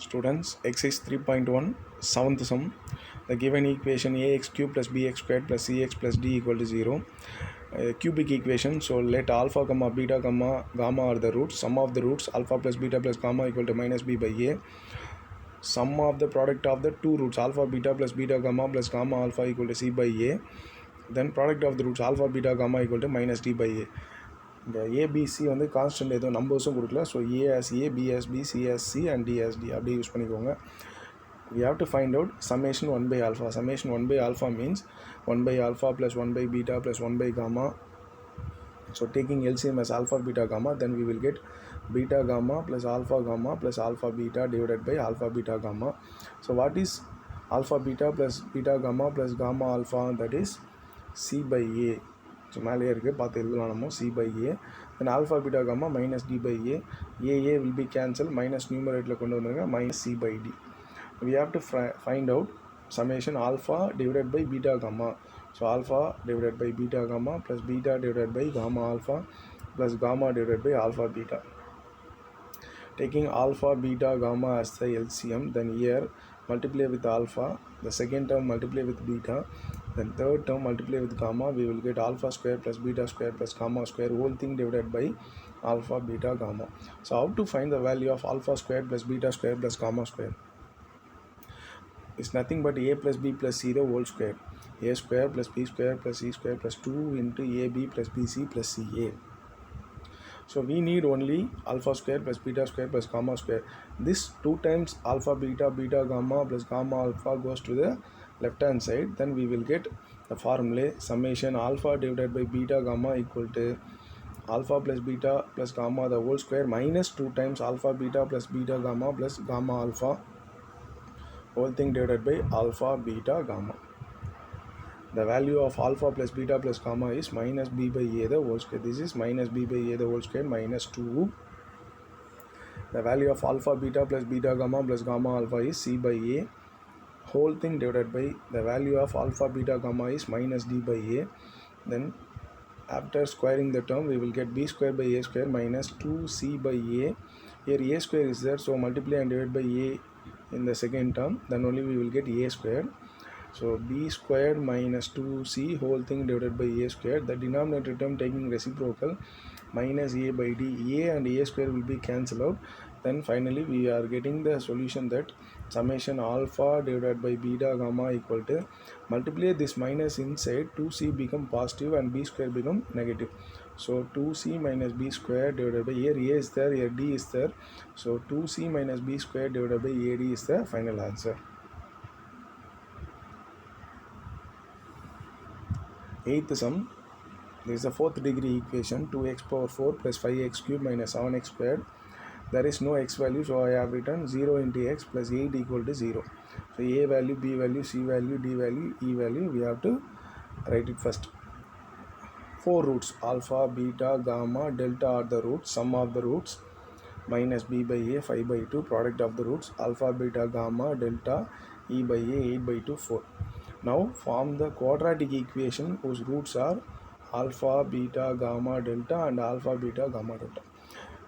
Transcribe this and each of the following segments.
Students, exercise 3.1, 7th sum. The given equation ax cube plus bx squared plus cx plus d equal to 0. Cubic equation. So let alpha comma beta comma gamma are the roots. Sum of the roots alpha plus beta plus gamma equal to minus b by a. Sum of the product of the two roots alpha beta plus beta gamma plus gamma alpha equal to c by a. Then product of the roots alpha beta gamma equal to minus d by a. இந்த A B C வந்து constant எதுவும் நம்பர்ஸும் கொடுக்கல. So A as A, B as B, C as C and D as D அப்படியே use பண்ணிக்கோங்க. We have to find out summation 1 by alpha. Summation 1 by alpha means 1 by alpha plus 1 by beta plus 1 by gamma. So taking LCM as alpha beta gamma, then we will get beta gamma plus alpha beta divided by alpha beta gamma. So what is alpha beta plus beta gamma plus gamma alpha? That is c by a. So மேலேயே இருக்குது, பார்த்து எழுதலாம் நம்ம. C by A, then alpha beta gamma minus D by A. A will B cancel, minus நியூமரேட்டில் கொண்டு வந்துருங்க, minus C by D. We have to find out summation alpha divided by beta gamma. So alpha divided by beta gamma plus beta divided by gamma alpha plus gamma divided by alpha beta. Taking alpha beta gamma as the LCM, then here multiply with alpha, the second term multiply with beta, then third term multiply with gamma. We will get alpha square plus beta square plus gamma square, whole thing divided by alpha beta gamma. So how to find the value of alpha square plus beta square plus gamma square? It's nothing but a plus b plus c the whole square. A square plus b square plus c square plus 2 into ab plus bc plus ca. So we need only alpha square plus beta square plus gamma square. This 2 times alpha beta beta gamma plus gamma alpha goes to the left hand side. Then we will get the formula summation alpha divided by beta gamma equal to alpha plus beta plus gamma the whole square minus 2 times alpha beta plus beta gamma plus gamma alpha whole thing divided by alpha beta gamma. The value of alpha plus beta plus gamma is minus b by a the whole square. This is minus b by a the whole square minus 2. The value of alpha beta plus beta gamma plus gamma alpha is c by a. Whole thing divided by the value of alpha beta gamma is minus d by a. Then after squaring the term, we will get b square by a square minus 2c by a. Here a square is there, so multiply and divide by a in the second term, then only we will get a square. So b squared minus 2c whole thing divided by a square. The denominator term taking reciprocal minus a by d. A and a square will be cancelled out. Then finally we are getting the solution that summation alpha divided by beta gamma equal to, multiply this minus inside, 2c become positive and b square become negative. So 2c minus b square divided by, here a is there, here d is there. So 2c minus b square divided by ad is the final answer. 8th sum. This is the 4th degree equation. 2x power 4 plus 5x cube minus 7x squared. There is no x value, so I have written 0 into x plus 8 equal to 0. So a value, b value, c value, d value, e value, we have to write it first. 4 roots alpha, beta, gamma, delta are the roots. Sum of the roots minus b by a 5 by 2. Product of the roots alpha, beta, gamma, delta, e by a 8 by 2, 4. Now form the quadratic equation whose roots are alpha, beta, gamma, delta and alpha, beta, gamma, delta.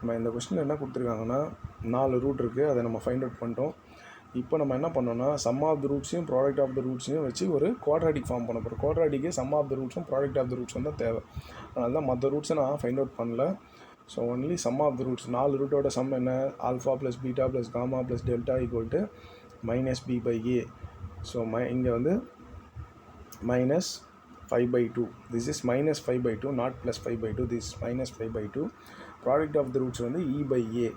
நம்ம இந்த கொஸ்டினில் என்ன கொடுத்துருக்காங்கன்னா 4 root இருக்குது, அதை நம்ம find out பண்ணிட்டோம். இப்போ நம்ம என்ன பண்ணோம்னா சம் ஆஃப் த ரூட்ஸையும் ப்ராடக்ட் ஆஃப் த ரூட்ஸையும் வச்சு ஒரு குவாட்ராட்டிக் ஃபார்ம் பண்ண போகிறோம். குவாட்ராட்டிக்கு சம் ஆஃப் த ரூட்ஸும் ப்ராடக்ட் ஆஃப் த ரூட்ஸும் தான் தேவை. அதனால தான் மற்ற ரூட்ஸை நான் ஃபைண்ட் அவுட் பண்ணல. So only sum of the roots. 4 ரூட்டோட சம் என்ன? Alpha plus beta plus gamma plus delta equal to minus B by A. So இங்கே வந்து minus 5 by 2. This is minus 5 by 2, not plus 5 by 2. This is minus 5 by 2. Product of the roots வந்து e by a.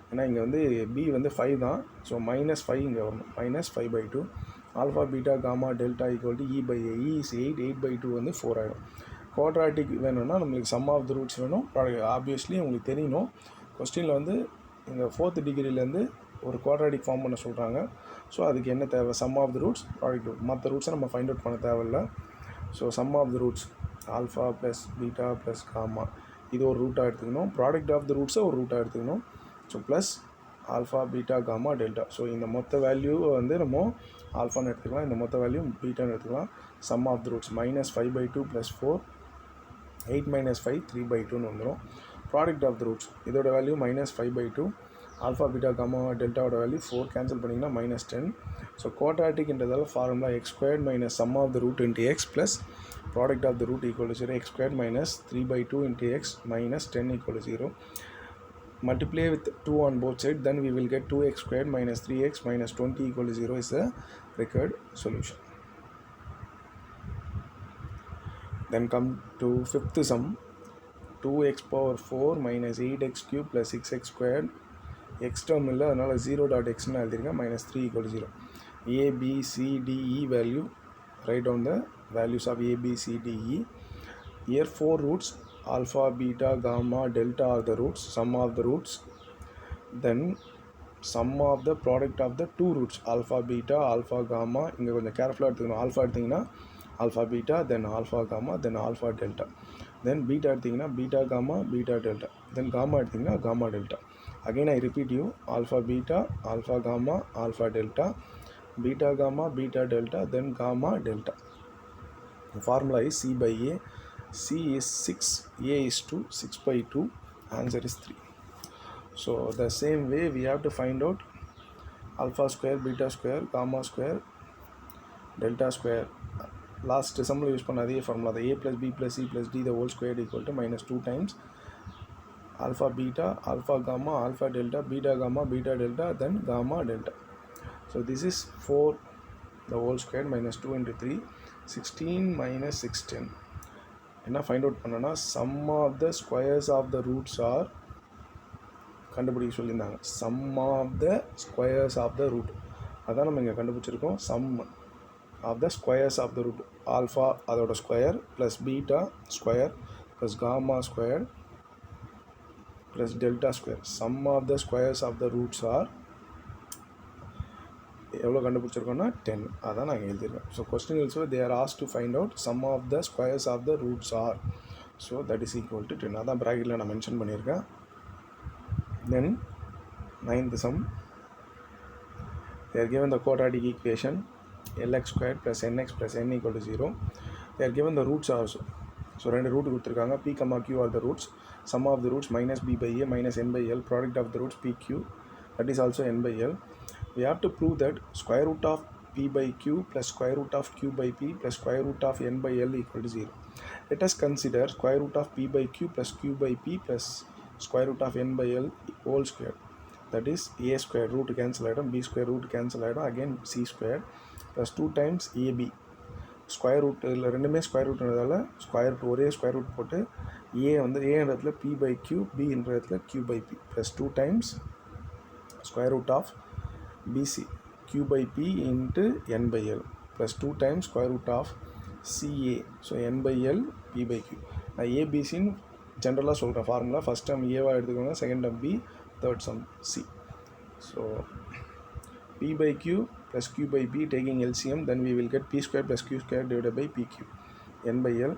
ஏன்னா இங்கே வந்து b வந்து 5 தான். So minus 5 இங்கே வரணும். minus 5 by 2. alpha, beta, gamma, delta equal to e by a. e is 8. 8 by 2 வந்து 4 ஆகிடும். குவாட்ராட்டிக் வேணும்னா நம்மளுக்கு சம் ஆஃப் த ரூட்ஸ் வேணும். ஆப்வியஸ்லி உங்களுக்கு தெரியணும். கொஸ்டினில் வந்து இந்த 4th டிகிரிலேருந்து ஒரு குவாட்ராட்டிக் ஃபார்ம் பண்ண சொல்கிறாங்க. ஸோ அதுக்கு என்ன தேவை? Sum of the roots, product root. மற்ற ரூட்ஸை நம்ம ஃபைண்ட் அவுட் பண்ண தேவையில்லை. So sum of the roots alpha plus beta plus gamma இது ஒரு ரூட்டாக எடுத்துக்கணும். ப்ராடக்ட் ஆஃப் த ரூட்ஸை ஒரு ரூட்டாக எடுத்துக்கணும். So plus alpha, beta, gamma, delta. So இந்த மொத்த வேல்யூ வந்து நம்ம ஆல்ஃபான்னு எடுத்துக்கலாம், இந்த மொத்த வேல்யூ பீட்டான்னு எடுத்துக்கலாம். Sum of the roots minus 5 by 2 plus 4, 8 minus 5 3 by 2ன்னு வந்துடும். ப்ராடக்ட் ஆஃப் த ரூட்ஸ் இதோட value minus 5 by 2. Alpha beta gamma டெல்டாவோட வேல்யூ 4 கேன்சல் பண்ணிங்கன்னா -10. ஸோ குவாட்ராட்டிக்ன்றதால formula x squared minus sum of the root into x plus product of the root equal to 0, x squared minus 3/2 into x minus 10 equal to 0. Multiply with 2 on both sides, then we will get 2x squared minus 3x minus 20 equal to 0 is the required solution. Then come to fifth sum. 2x power 4 minus 8x cube plus 6x squared. X term illa adanaala 0.x nu eludhirukken minus 3 equal to 0. A, B, C, D, E value. Write down the values of A, B, C, D, E. Here 4 roots, alpha, beta, gamma, delta are the roots, sum of the roots. Then sum of the product of the two roots, alpha, beta, alpha, gamma. இங்கே கொஞ்சம் கேர்ஃபுல்லாக எடுத்துக்கணும். Alpha எடுத்திங்கன்னா alpha, beta, then alpha, gamma, then alpha, delta. Then beta எடுத்திங்கன்னா beta, gamma, beta, delta. Then gamma எடுத்திங்கன்னா gamma, delta. Again I repeat you, alpha, beta, alpha, gamma, alpha, delta, beta, gamma, beta, delta, then gamma, delta. The formula is C by A. C is 6, A is 2, 6 by 2, answer is 3. So the same way we have to find out alpha square, beta square, gamma square, delta square. Last sum use பண்ண அதே formula the A plus B plus C plus D the whole square equal to minus 2 times alpha beta, alpha gamma, alpha delta, beta gamma, beta delta, then gamma delta. So this is 4 the whole square minus 2 into 3, 16 minus 16. என்ன find out பண்ணனா sum of the squares of the roots are கண்டுபிடிக்க சொல்லியிருந்தாங்க. sum of the squares of the root அதான் நம்ம இங்கே கண்டுபிடிச்சிருக்கோம். sum of the squares of the root, alpha அதோட square plus beta square plus gamma square plus delta square. sum of the squares of the roots are எவ்வளோ கண்டுபிடிச்சிருக்கோம்னா 10. அதான் நாங்கள் எழுதியிருக்கோம். So question also they are asked to find out sum of the squares of the roots are, so that is equal to 10. அதான் ப்ராக்கெட்டில் நான் mention பண்ணியிருக்கேன். Then ninth sum, they are given the quadratic equation lx squared plus nx plus n equal to 0. They are given the roots also. So ரெண்டு root கொடுத்துருக்காங்க. p, q are the roots. Sum of the roots minus b by a minus n by l. Product of the roots pq, that is also n by l. We have to prove that square root of p by q plus square root of q by p plus square root of n by l equal to 0. Let us consider square root of p by q plus q by p plus square root of n by l whole square. That is a square root cancel item, b square root cancel item, again c square plus 2 times ab. Square root இதில் ரெண்டுமே square ரூட்ன்றதால square root ஒரே square root போட்டு A வந்து ஏன்ற இடத்துல B by Q, பின்ற இடத்துல Q by P plus 2 times square root of P C Q by P into N by L plus 2 times square root of C A. So N by L P by Q. நான் ஏபிசின்னு ஜென்ரலாக சொல்கிறேன் formula. First time ஏவாக எடுத்துக்கோங்க, second time B, third sum C. So p by q plus q by p taking LCM, then we will get p square plus q square divided by pq. n by l,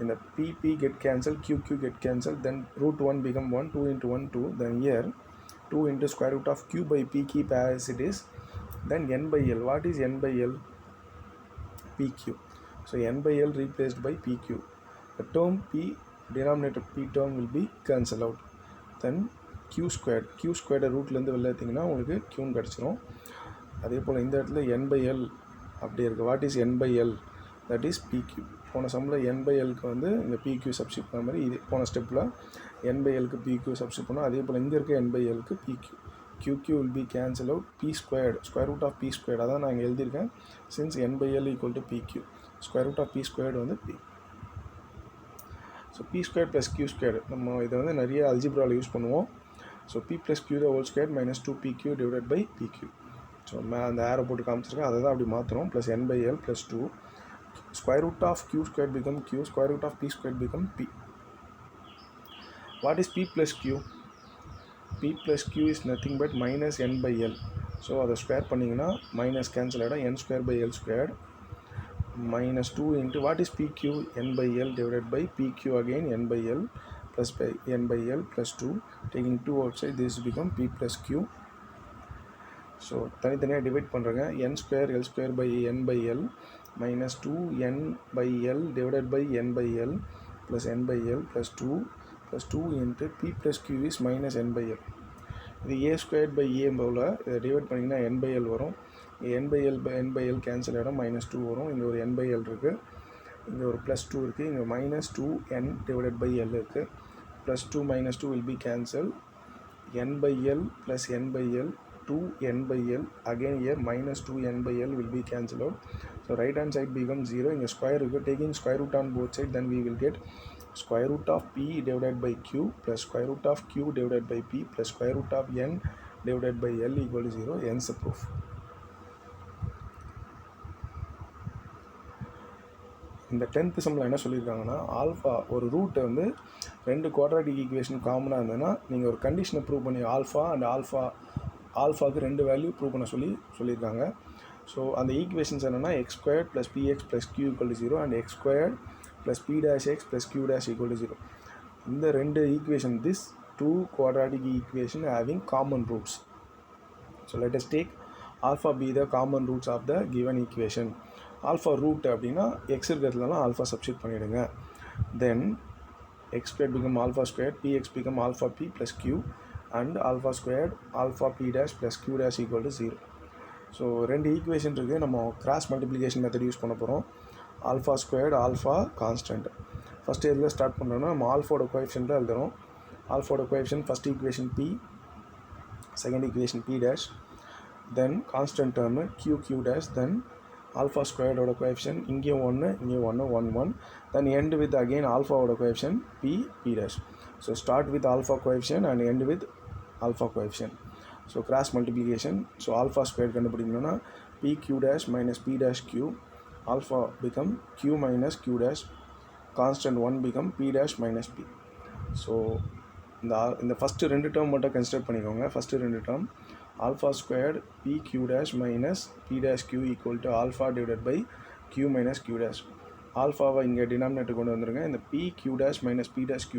in the p get cancelled, q get cancelled, then root 1 become 1, 2 into 1 2, then here 2 into square root of q by p, keep as it is, then n by l. What is n by l? pq. So n by l replaced by pq. The term p, denominator p term will be cancelled out. Then q squared ரூட்லேருந்து வெளில எடுத்திங்கன்னா உங்களுக்கு q கிடச்சிரும். அதே போல் இந்த இடத்துல n by l அப்படி இருக்குது. What is n by l? That is pq. போன சம்மில் n by lக்கு வந்து இந்த pq சப்ஸ்டியூட் பண்ண மாதிரி இது போன ஸ்டெப்பில் n by lக்கு pq சப்ஸ்டியூட் பண்ணோம். அதே போல் இங்கே இருக்க n by lக்கு pq. qq will be cancel out. p squared, square root of p squared, அதான் நான் இங்கே எழுதியிருக்கேன். since n by l equal to pq, square root of p squared வந்து p. So p squared plus q squared நம்ம இதை வந்து நிறைய அல்ஜிப்ராவில் use பண்ணுவோம். So p plus q the whole squared minus 2pq divided by pq. So அந்த arrow போட்டு காமிச்சிருக்கேன், அதை தான் அப்படி மாற்றுறோம். Plus n by l plus 2 square root of q squared become q, square root of p squared become p. What is p plus q? p plus q is nothing but minus n by l. So அதை square பண்ணிங்கன்னா minus cancel ஆகிடும். n square by l squared minus 2 into what is pq? n by l divided by pq again n by l plus by n by l plus 2. Taking 2 outside, this become p plus q. So தனித்தனியாக divide பண்ணுறேங்க. n square l square by n by l minus 2n by l divided by n by l plus n by l plus 2 into p plus q is minus n by l. இது a squared by a போல் இதை divide பண்ணிங்கன்னா n/l வரும். n/l cancel ஆகிடும், -2 வரும். இங்கே ஒரு n/l இருக்குது, இங்கே ஒரு +2 இருக்குது, இங்கே -2n டிவைடட் பை l இருக்குது. +2 -2 will be cancelled. n/l plus n/l 2n/l, again here -2n/l will be cancelled out. So right hand side becomes 0. இங்கே ஸ்கொயர் இருக்குது, taking square root on both sides, then we will get square root of p divided by q plus square root of q divided by p plus square root of n divided by l equal to 0. Hence the proof. இந்த 10th சம்மில் என்ன சொல்லியிருக்காங்கன்னா, alpha ஒரு ரூட்டை வந்து 2 quadratic equation காமனாக இருந்ததுன்னா நீங்கள் ஒரு கண்டிஷனை ப்ரூவ் பண்ணி ஆல்ஃபா அண்ட் ஆல்ஃபாவுக்கு 2 வேல்யூ ப்ரூவ் பண்ண சொல்லியிருக்காங்க. ஸோ அந்த ஈக்குவேஷன்ஸ் என்னென்னா x² + px + q = 0 and x² + p'(x) + q' = 0. இந்த 2 equation, this 2 quadratic equation having common roots. So let us take alpha be the common roots of the given equation. Alpha root அப்படின்னா x இருக்கிறதுலாம் alpha substitute பண்ணிடுங்க. Then x² become alpha squared, px become alpha p plus q and alpha squared alpha p' plus q' equal to 0. So 2 equation இருக்குது, நம்ம cross multiplication method use பண்ண போகிறோம். Alpha squared alpha constant. First இயரில் start பண்ணுறோன்னா நம்ம ஆல்ஃபோட கோஎஃபிஷியன்ட்டாக எழுதுகிறோம். ஆல்ஃபோட coefficient first equation p, second equation p', then constant term q', then alpha ஸ்கொயர்டோட கோஎஃபிஷியன்ட் இங்கே 1 இங்கே 1 1 1, தென் எண்ட் வித் அகெயின் ஆல்ஃபாவோட coefficient p'. So start with alpha coefficient and end with alpha coefficient. So cross multiplication. So alpha square கண்டுபிடிக்கணும்னா p'- p', alpha become q minus q dash, constant 1 become p dash minus p. So இந்த first 2 term மட்டும் consider பண்ணிக்கோங்க. First 2 term alpha squared pq dash minus p dash q equal to alpha divided by q minus q dash. ஆல்ஃபாவை இங்கே denominator கொண்டு வந்துடுங்க. இந்த pq dash minus p dash q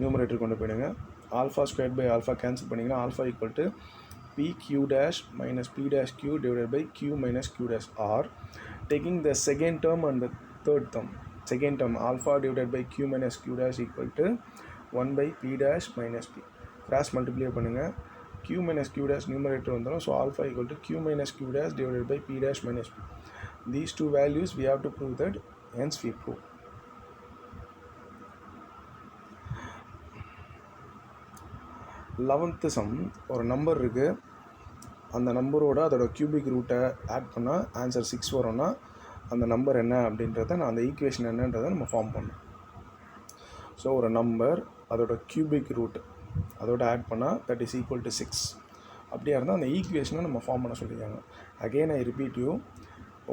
numerator கொண்டு போயிடுங்க. Alpha squared by alpha cancel பண்ணிங்கன்னா alpha equal to pq dash minus p dash q divided by q minus q dash, or taking the second term and the third term. Second term alpha divided by q minus q dash equal to 1 by p dash minus p. Cross multiply பண்ணுங்க. q minus q dash numerator வந்துடும். So alpha equal to q minus q dash divided by p dash minus p. These two values we have to prove that, hence we prove. 11th sum ஒரு number இருக்குது, அந்த நம்பரோட அதோட cubic ரூட்டை add பண்ணால் answer 6 வரும்னா அந்த number என்ன அப்படின்றத நான் அந்த ஈக்குவேஷன் என்னன்றதை நம்ம ஃபார்ம் பண்ணோம். ஸோ ஒரு நம்பர் அதோட கியூபிக் ரூட் அதோட ஆட் பண்ணால் தட் இஸ் ஈக்குவல் டு 6 அப்படியா இருந்தால் அந்த ஈக்குவேஷனை நம்ம ஃபார்ம் பண்ண சொல்லியிருக்காங்க. அகெயின் ஐ ரிப்பீட் யூ,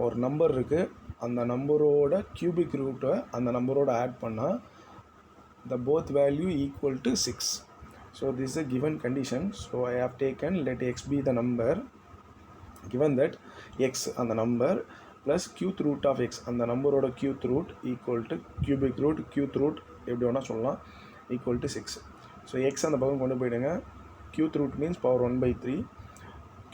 ஒரு நம்பர் இருக்குது, அந்த நம்பரோட கியூபிக் ரூட்டை அந்த நம்பரோட ஆட் பண்ணால் the both value equal to 6. So this is a given condition. So I have taken let x be the number, given that x and the number plus qth root of x and the number oda qth root equal to cubic root qth root எப்படி வேணால் சொல்லலாம் equal to 6. So x அந்த பக்கம் கொண்டு போயிடுங்க. qth root means power 1/3.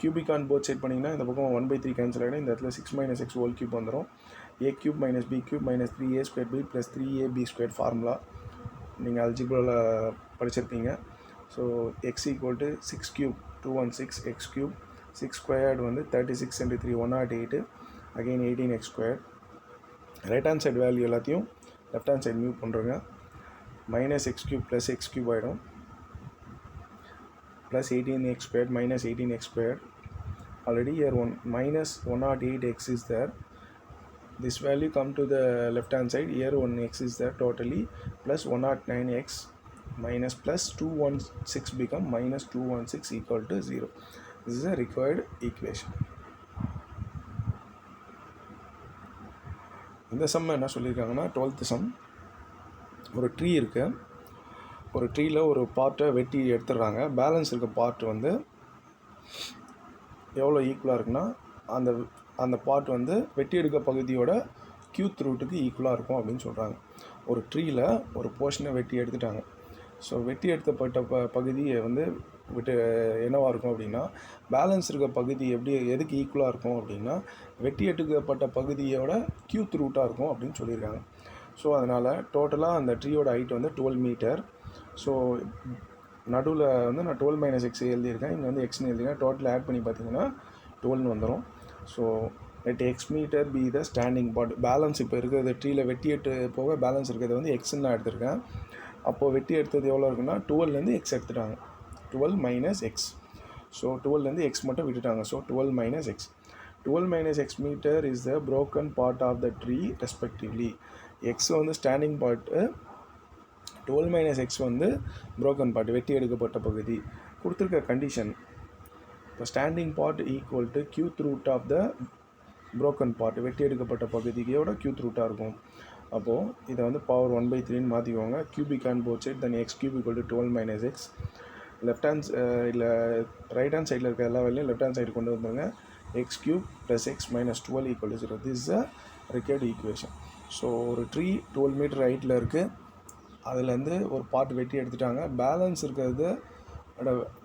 cubic on both side பண்ணிங்கன்னா இந்த பக்கம் 1/3 கேன்சல் ஆகிடும். இந்த இடத்துல 6 minus x whole cube வந்துடும். a cube minus b cube minus 3a squared b plus 3ab squared formula நீங்கள் அல்ஜிப்ராவில் படிச்சிருப்பீங்க. So X equal to 6 cube 216 x cube, 6 squared வந்து 36 × 3 108, again 18x squared. Right hand side value எல்லாத்தையும் left hand side move பண்ணுறோங்க. -x cube + x cube ஆகிடும், plus 18x squared minus 18x squared. Already here -108x is there. This value come to the left hand side, here 1x is there totally, plus 109x minus plus 216 become -216 equal to 0. This is a required equation. இந்த some என்ன சொல்லியிருக்காங்கன்னா 12th some, ஒரு tree இருக்குது, ஒரு ட்ரீயில் ஒரு பார்ட்டை வெட்டி எடுத்துடுறாங்க. பேலன்ஸ் இருக்க பார்ட் வந்து எவ்வளோ ஈக்குவலாக இருக்குன்னா அந்த பார்ட் வந்து வெட்டி எடுக்க பகுதியோட கியூத் ரூட்டுக்கு ஈக்குவலாக இருக்கும் அப்படின்னு சொல்கிறாங்க. ஒரு ட்ரீயில் ஒரு போர்ஷனை வெட்டி எடுத்துட்டாங்க. ஸோ வெட்டி எடுத்தப்பட்ட பகுதியை வந்து என்னவாக இருக்கும் அப்படின்னா, பேலன்ஸ் இருக்க பகுதி எதுக்கு ஈக்குவலாக இருக்கும் அப்படின்னா வெட்டி எடுக்கப்பட்ட பகுதியோட கியூத் ரூட்டாக இருக்கும் அப்படின்னு சொல்லியிருக்காங்க. ஸோ அதனால் டோட்டலாக அந்த ட்ரீயோட ஹைட் வந்து 12 மீட்டர். ஸோ நடுவில் வந்து நான் 12 மைனஸ் எக்ஸ் எழுதியிருக்கேன், இங்கே வந்து எக்ஸ்னு எழுதியிருக்கேன். டோட்டல் ஆட் பண்ணி பார்த்தீங்கன்னா 12 வந்துடும். So let x metre be the standing part. Balance இப்போ இருக்கிறது ட்ரீயில் வெட்டி எட்டு போக பேலன்ஸ் இருக்கிறது வந்து எக்ஸ்ன்னு நான் எடுத்திருக்கேன். அப்போது வெட்டி எடுத்தது எவ்வளோ இருக்குன்னா 12லேருந்து எக்ஸ் எடுத்துட்டாங்க, 12 மைனஸ் எக்ஸ். ஸோ 12லேருந்து எக்ஸ் மட்டும் விட்டுட்டாங்க. So 12 minus X. 12 minus x meter is the broken part of the tree respectively. x வந்து ஸ்டாண்டிங் பார்ட்டு, 12 minus x வந்து broken part, வெட்டி எடுக்கப்பட்ட பகுதி. கொடுத்துருக்க கண்டிஷன் இப்போ standing part equal to cube root of the broken part, வெட்டி எடுக்கப்பட்ட பகுதியோட க்யூத் ரூட்டாக இருக்கும். அப்போது இதை வந்து பவர் 1/3ன்னு மாற்றிக்குவாங்க. Cubic on both side, then x cube equal to 12 minus x. Left hand இல்லை ரைட் ஹேண்ட் சைடில் இருக்க எல்லா வேலையும் லெஃப்ட் ஹேண்ட் சைடு கொண்டு வந்துருங்க. x cube plus x minus 12 equal to 0. This is a required equation. So ஒரு tree 12 metre ஹைட்டில் இருக்குது, அதுலேருந்து ஒரு பார்ட் வெட்டி எடுத்துட்டாங்க.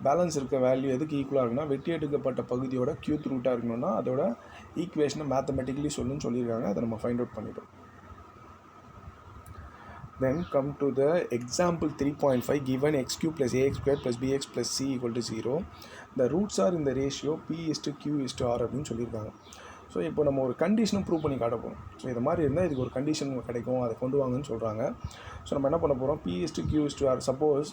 பேலன்ஸ் இருக்க வேல்யூ எதுக்கு ஈக்குவலாக இருக்குன்னா வெட்டி எடுக்கப்பட்ட பகுதியோட க்யூத் ரூட்டாக இருக்கணும்னா அதோட ஈக்குவேஷனை மேத்தமெட்டிக்கலி சொல்லுன்னு சொல்லியிருக்காங்க. அதை நம்ம ஃபைண்ட் அவுட் பண்ணிட்டோம். Then come to the example 3.5. Given x cube plus ax squared plus bx plus c equal to 0. The roots are in the ratio p:q:r அப்படின்னு சொல்லியிருக்காங்க. ஸோ இப்போ நம்ம ஒரு கண்டிஷனும் ப்ரூவ் பண்ணி காட்ட போகிறோம். ஸோ இது மாதிரி இருந்தால் இதுக்கு ஒரு கண்டிஷன் கிடைக்கும், அதை கொண்டு வாங்கன்னு சொல்கிறாங்க. ஸோ நம்ம என்ன பண்ண போகிறோம், p:q:r. சப்போஸ்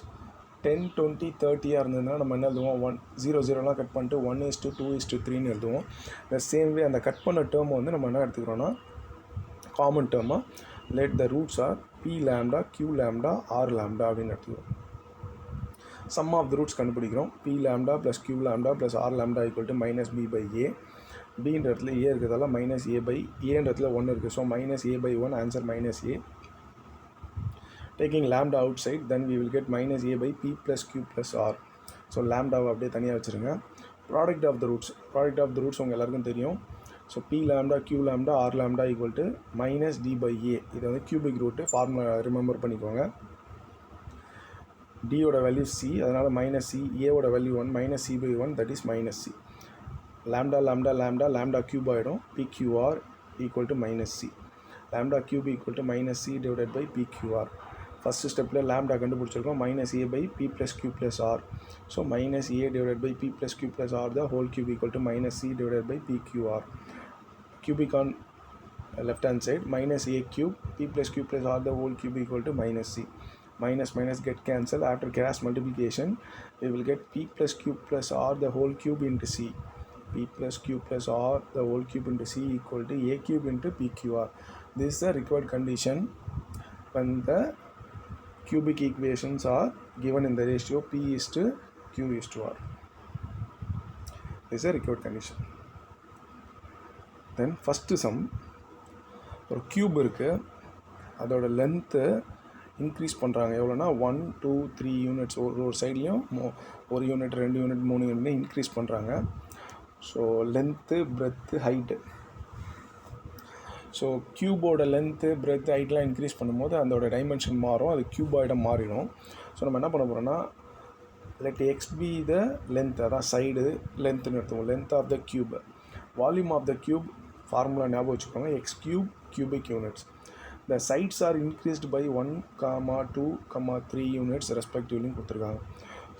10, 20, 30 இருந்ததுன்னா நம்ம என்ன எழுதுவோம், 1, 0, 0லாம் கட் பண்ணிட்டு 1:2:3ன்னு எழுதுவோம். இந்த சேம் வே அந்த கட் பண்ண டேர்மை வந்து நம்ம என்ன எடுத்துக்கிறோன்னா common டேர்மாக let the roots are p lambda, q lambda, r lambda அப்படின்னு எடுத்துக்கிறோம். sum of the roots கண்டுபிடிக்கிறோம். p lambda plus q lambda plus r lambda equal to minus b by a. bன்ற இடத்துல a இருக்கிறதால minus a by aன்ற இடத்துல 1 இருக்குது. So minus a by 1, answer minus a. taking lambda outside, then we will get minus a by p plus q plus r. So lambdaவை அப்படியே தனியாக வச்சுருங்க. Product of the roots உங்கள் எல்லாருக்கும் தெரியும். So p lambda, q lambda, r lambda equal to minus d by a. இது வந்து cubic route, formula remember பண்ணிக்கோங்க. d ஓட வேல்யூ c, அதனால் மைனஸ் c. a ஓட value 1, minus c by 1, that is minus c. lambda cube ஆகிடும். pqr equal to minus c. lambda cube equal to minus c divided by pqr. First ஸ்டெப்பில் lambda கண்டுபிடிச்சிருக்கோம், minus a by p plus q plus r. So minus a divided by p plus q plus r the whole cube equal to minus c divided by pqr. Cubic on left hand side, minus a cube, p plus q plus r the whole cube equal to minus c. Minus get cancelled. After cross multiplication, we will get p plus q plus r the whole cube into c. p plus q plus r the whole cube into c equal to a cube into pqr. This is the required condition when the cubic equations are given in the ratio p:q:r. This is a required condition. Then first sum, ஒரு cube இருக்குது, அதோட length increase பண்ணுறாங்க. எவ்வளோனா 1, 2, 3 units ஒரு சைட்லேயும் 1 unit, 2 unit, 3 யூனிட்னு increase பண்ணுறாங்க. So length, breadth, height. So க்யூபோட லென்த்து, பிரெத்து, ஹைட்லாம் இன்க்ரீஸ் பண்ணும்போது அதோட டைமென்ஷன் மாறும், அது க்யூபாய்டாக மாறிடும். ஸோ நம்ம என்ன பண்ண போகிறோம்னா let x be the length, அதான் சைடு லென்த்துன்னு எடுத்துவோம். Length of the cube, volume of the cube formula ஞாபகம் வச்சுக்கோங்க, x cube cubic units. The sides are increased by 1, 2, 3 units respectively கொடுத்துருக்காங்க.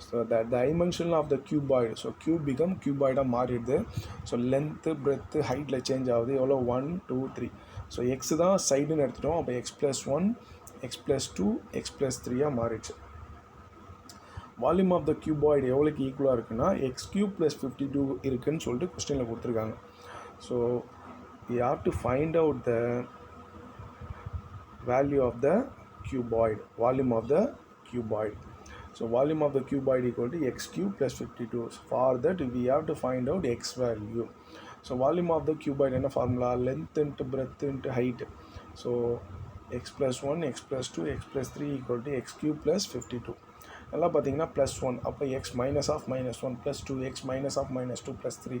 So the dimension of the cuboid, so cube become cuboid மாறிடுது. So length, breadth, ஹைட்டில் change ஆகுது. எவ்வளோ 1, 2, 3. So X தான் சைடுன்னு எடுத்துட்டோம். அப்போ x+1, x+2, x+3 மாறிடுச்சு. வால்யூம் ஆஃப் த கியூபாய்டு எவ்வளோக்கு ஈக்குவலாக இருக்குன்னா x³ + 52 இருக்குதுன்னு சொல்லிட்டு கொஸ்டினில் கொடுத்துருக்காங்க. So we have to find out the value of the cuboid, volume of the cuboid. So volume of the cuboid equal to x³ + 52. For that we have to find out x value. So volume of the cuboid என்ன formula, length into breadth into height. So x+1, x+2, x+3 equal to x³ + 52. எல்லாம் பார்த்தீங்கன்னா +1, அப்போ x minus of -1 +2, x minus of -2 +3,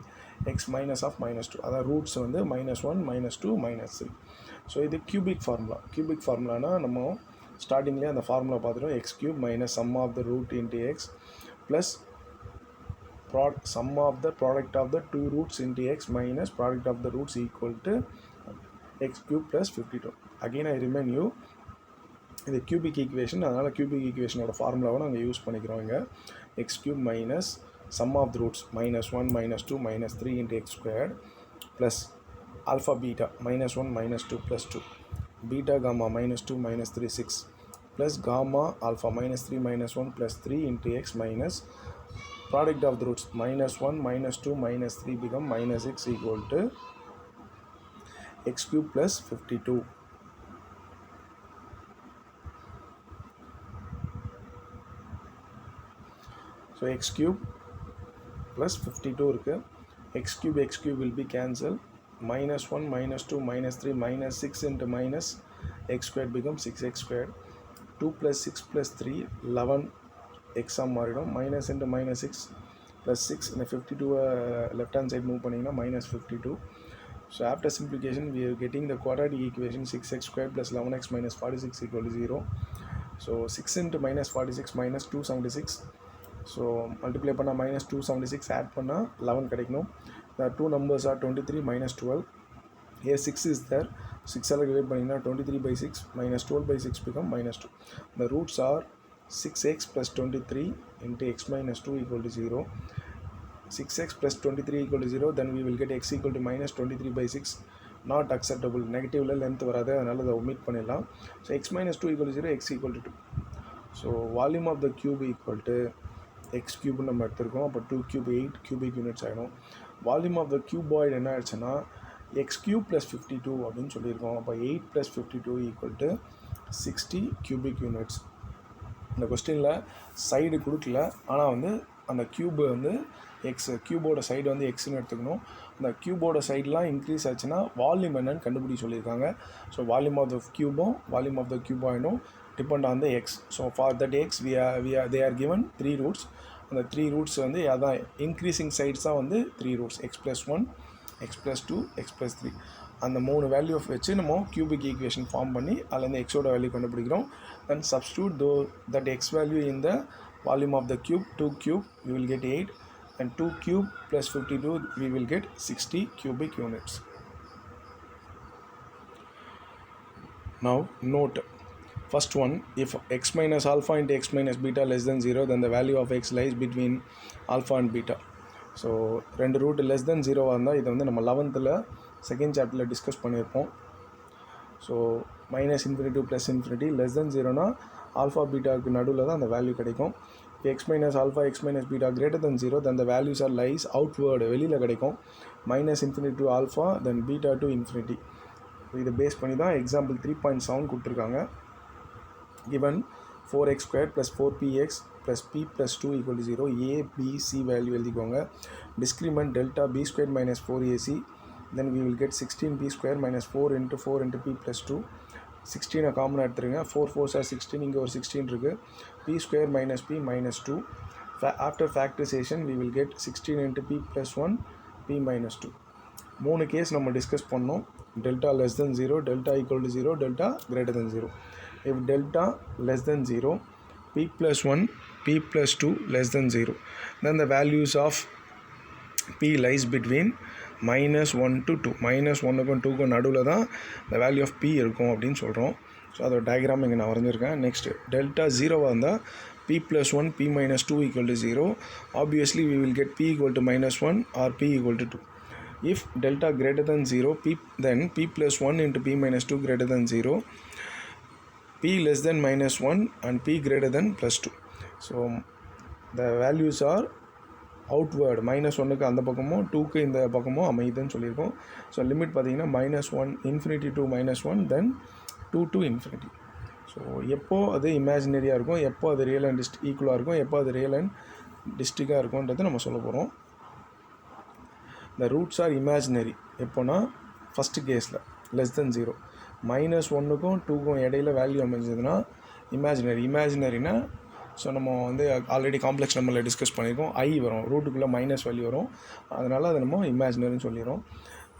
x minus of -2. அதான் roots வந்து -1, -2, -3. So இது cubic ஃபார்முலானா நம்ம ஸ்டார்டிங்லேயே அந்த ஃபார்முலா பார்த்துட்டோம். x³ minus sum of the root into x plus sum of the product of the two roots into x minus product of the roots equal to x³ + 52. Again I remind you, இது cubic equation, அதனால் cubic ஈக்குவேஷனோட ஃபார்முலாவை நாங்கள் use பண்ணிக்கிறோம் இங்கே. X cube minus sum of the roots -1 -2 -3 into x squared plus alpha beta -1 -2 +2 beta gamma -2 -3 6 plus gamma alpha -3 -1 +3 into x minus product of the roots -1 -2 -3 become -6 equal to x cube plus 52. So x cube plus 52 இருக்கு. x cube will be cancelled. -1 -2 -3 -6 into minus x squared becomes 6x squared. 2 plus 6 plus 3 11 x மாறிடும். minus into minus 6 plus 6 இந்த 52 left hand side move பண்ணிங்கன்னா -52. So after simplification we are getting the quadratic equation 6x squared plus 11x minus 46 equal to 0. So 6 into minus 46 minus 276. So multiply பண்ணா -276 add பண்ணா 11 கிடைக்கணும். The two numbers are 23 minus 12. Here 6 is there. 6 all divide பண்ணிங்கன்னா 23 by 6 minus 12 by 6 become -2. The roots are 6x plus 23 into x minus 2 equal to 0. 6x plus 23 equal to 0, then we will get x equal to minus 23 by 6. Not acceptable. Negative length வராது, அதனால அதை omit பண்ணிடலாம். So x minus 2 equal to 0, x equal to 2. So volume of the cube equal to x cube நம்ம எடுத்துருக்கோம். அப்போ 2 cube 8 cubic units ஆகிடும். Volume of the cuboid என்ன ஆயிடுச்சுன்னா x cube plus 52 அப்படின்னு சொல்லியிருக்கோம். அப்போ 8 plus 52 equal to 60 cubic units. இந்த கொஸ்டினில் சைடு கொடுக்கல, ஆனால் வந்து அந்த க்யூபு வந்து எக்ஸ், க்யூபோட சைடு வந்து எக்ஸ்ன்னு எடுத்துக்கணும். அந்த க்யூபோட சைடெலாம் இன்க்ரீஸ் ஆச்சுன்னா வால்யூம் என்னன்னு கண்டுபிடி சொல்லியிருக்காங்க. ஸோ வால்யூம் ஆஃப் த க்யூபும் வால்யூம் ஆஃப் த க்யூபாயிடும் depend on the x. So for that x they are given 3 roots. அந்த 3 ரூட்ஸ் வந்து அதான் இன்க்ரீஸிங் சைட்ஸ் தான் வந்து 3 ரூட்ஸ், x+1 x+2 x+3. அந்த 3 வேல்யூ வச்சு நம்ம கியூபிக் ஈக்குவேஷன் ஃபார்ம் பண்ணி அதுலேருந்து எக்ஸோட வேல்யூ கண்டுபிடிக்கிறோம். Then substitute that x value in the volume of the cube. 2 cube we will get 8, and 2 cube plus 52 we will get 60 cubic units. Now note, first one, if x minus alpha into x minus beta less than 0, then the value of x lies between alpha and beta. So ரெண்டு root less than 0 இருந்தால் இதை வந்து நம்ம 11th second சாப்டரில் discuss பண்ணியிருப்போம். So -∞ to +∞ less than 0னா alpha பீட்டாவுக்கு நடுவில் தான் அந்த வேல்யூ கிடைக்கும். X minus alpha x minus beta greater than 0, then the values are lies outward, வெளியில் கிடைக்கும். -∞ to alpha then beta to infinity. இதை பேஸ் பண்ணி தான் எக்ஸாம்பிள் 3.7 கொடுத்துருக்காங்க. given 4x squared plus 4px plus p plus 2 equal to 0, a b c value எழுதிக்கோங்க. Discriminant delta b squared minus 4ac, then we will get 16b squared minus 4 into p plus 2. 16 காமனாக எடுத்துருங்க. 4 4s are 16, இங்கே ஒரு 16 இருக்குது. p square minus p minus 2. After factorization we will get 16 into p plus 1 p minus 2. 3 case நம்ம discuss பண்ணோம். Delta less than 0, delta equal to 0, delta greater than 0. if delta less than 0, p plus 1 p plus 2 less than 0, then the values of p lies between -1 to 2. -1க்கும் 2க்கும் நடுவில் தான் the value of p இருக்கும் அப்படின்னு சொல்கிறோம். So அதோட diagram இங்கே நான் வரைஞ்சிருக்கேன். Next delta 0வாக இருந்தால் p plus 1 p minus 2 equal to 0. obviously we will get p equal to -1 or p equal to 2. if delta greater than 0, then p plus 1 into p minus 2 greater than 0, p less than -1 and p greater than +2. so the values are outward, -1க்கு அந்த பக்கமும் 2க்கு இந்த பக்கமும் அமையுதுன்னு சொல்லியிருக்கோம். So limit பார்த்தீங்கன்னா -1 infinity to -1 then 2 to infinity. So எப்போ அது இமேஜினரியாக இருக்கும், எப்போ அது ரியல் அண்ட் ஈக்குவலாக இருக்கும், எப்போ அது ரியல் அண்ட் டிஸ்டிக்காக இருக்கும்ன்றது நம்ம சொல்ல போகிறோம். the roots are imaginary எப்போனா ஃபஸ்ட்டு கேஸில் less than 0, -1க்கும் 2க்கும் இடையில வேல்யூ அமைஞ்சதுன்னா இமேஜினரினா ஸோ நம்ம வந்து ஆல்ரெடி காம்ப்ளெக்ஸ் நம்பரில் டிஸ்கஸ் பண்ணியிருக்கோம். ஐ வரும், ரூட்டுக்குள்ளே மைனஸ் வேல்யூ வரும், அதனால் அதை நம்ம இமேஜினரின்னு சொல்லிடுறோம்.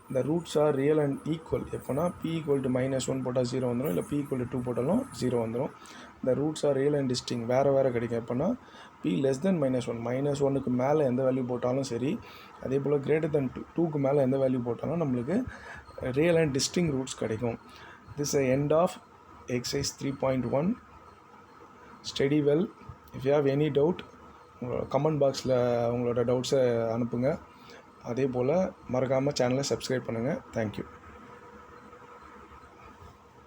இந்த roots are real and equal எப்போனா p ஈக்குவல் டு -1 போட்டால் 0 வந்துடும், இல்லை p ஈக்குவல் டு 2 போட்டாலும் 0 வந்துடும். இந்த ரூட்ஸ் ஆர் ரியல் அண்ட் டிஸ்டிங் வேறு கிடைக்கும் எப்போனா p லெஸ் தென் -1, -1க்கு மேலே எந்த வேல்யூ போட்டாலும் சரி, அதே போல் கிரேட்டர் தென் 2க்கு மேலே எந்த வேல்யூ போட்டாலும் நம்மளுக்கு ரியல் அண்ட் டிஸ்டிங் ரூட்ஸ் கிடைக்கும். This end of exercise 3.1 study well. If you have any doubt comment பாக்ஸில் உங்களோட டவுட்ஸை அனுப்புங்க. அதே போல் மறக்காமல் சேனலை சப்ஸ்கிரைப் பண்ணுங்கள். தேங்க்யூ.